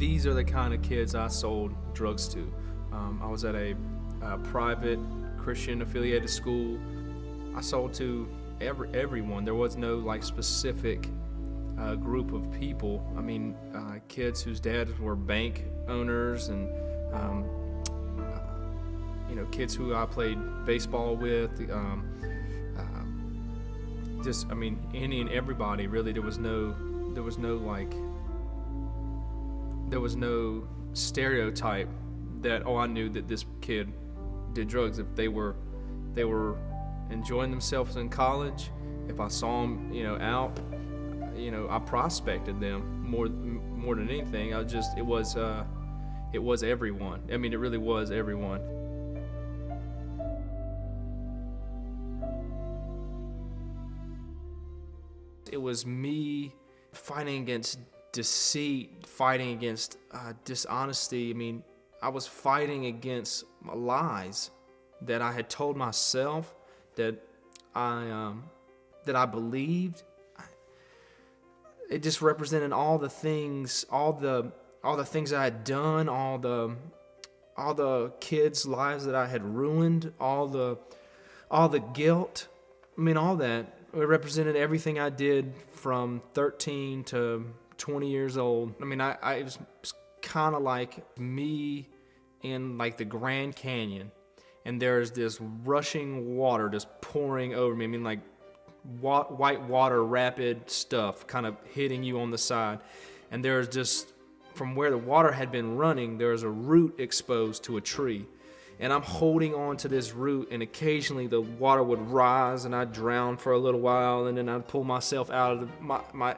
These are the kind of kids I sold drugs to. I was at a private Christian affiliated school. I sold to everyone. There was no like specific group of people. I mean, kids whose dads were bank owners, and kids who I played baseball with. Any and everybody really. There was no stereotype that, I knew that this kid did drugs. If they were enjoying themselves in college, if I saw them out, I prospected them more than anything. It was everyone. I mean, it really was everyone. It was me fighting against deceit, fighting against dishonesty. I mean, I was fighting against lies that I had told myself, that I believed. It just represented all the things, all the things I had done, all the kids' lives that I had ruined, all the guilt. I mean, all that. It represented everything I did from 13 to 20 years old. I mean, it was kind of like me in like the Grand Canyon, and there's this rushing water just pouring over me. I mean, like white water, rapid stuff kind of hitting you on the side. And there's just, from where the water had been running, there's a root exposed to a tree. And I'm holding on to this root, and occasionally the water would rise and I'd drown for a little while, and then I'd pull myself out of my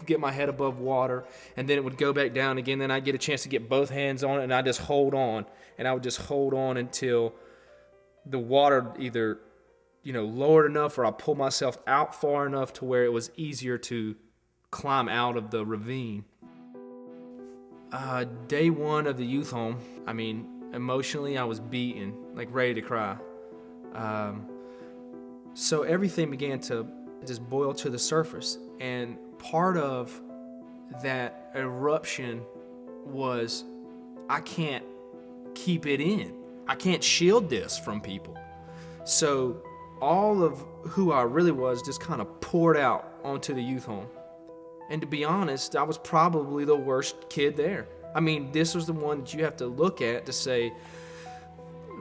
get my head above water, and then it would go back down again. Then I'd get a chance to get both hands on it, and I'd just hold on, and I would just hold on until the water either lowered enough, or I pulled myself out far enough to where it was easier to climb out of the ravine. Day one of the youth home, I mean, emotionally I was beaten, like ready to cry. So everything began to just boil to the surface, and part of that eruption was, I can't keep it in. I can't shield this from people. So all of who I really was just kind of poured out onto the youth home. And to be honest, I was probably the worst kid there. I mean, this was the one that you have to look at to say,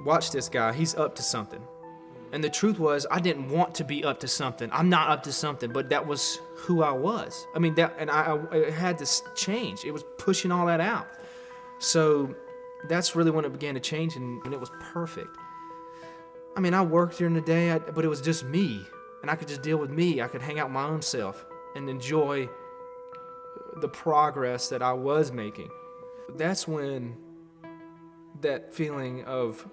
watch this guy, he's up to something. And the truth was, I didn't want to be up to something. I'm not up to something, but that was who I was. I mean, it had to change. It was pushing all that out. So that's really when it began to change, and it was perfect. I mean, I worked during the day, but it was just me, and I could just deal with me. I could hang out my own self and enjoy the progress that I was making. That's when that feeling of,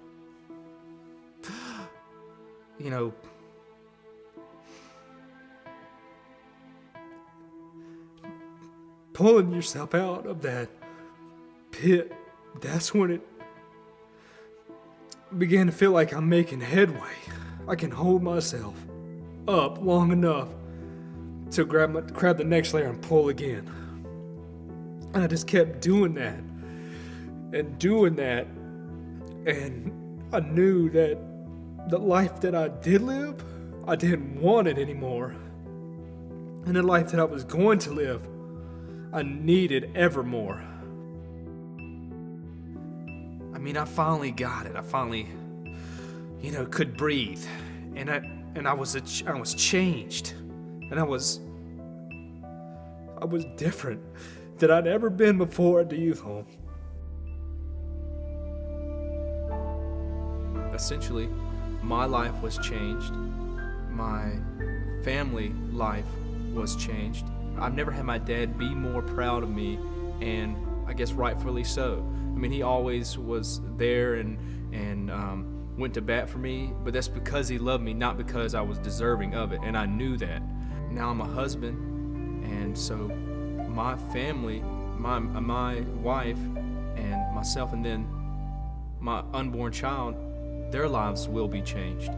pulling yourself out of that pit, that's when it began to feel like I'm making headway. I can hold myself up long enough to grab the next layer and pull again. And I just kept doing that. And I knew that the life that I did live, I didn't want it anymore. And the life that I was going to live, I needed evermore. I mean, I finally got it. I finally, could breathe. And I was changed. And I was different than I'd ever been before at the youth home. Essentially, my life was changed. My family life was changed. I've never had my dad be more proud of me, and I guess rightfully so. I mean, he always was there and went to bat for me, but that's because he loved me, not because I was deserving of it, and I knew that. Now I'm a husband, and so my family, my wife and myself, and then my unborn child, their lives will be changed.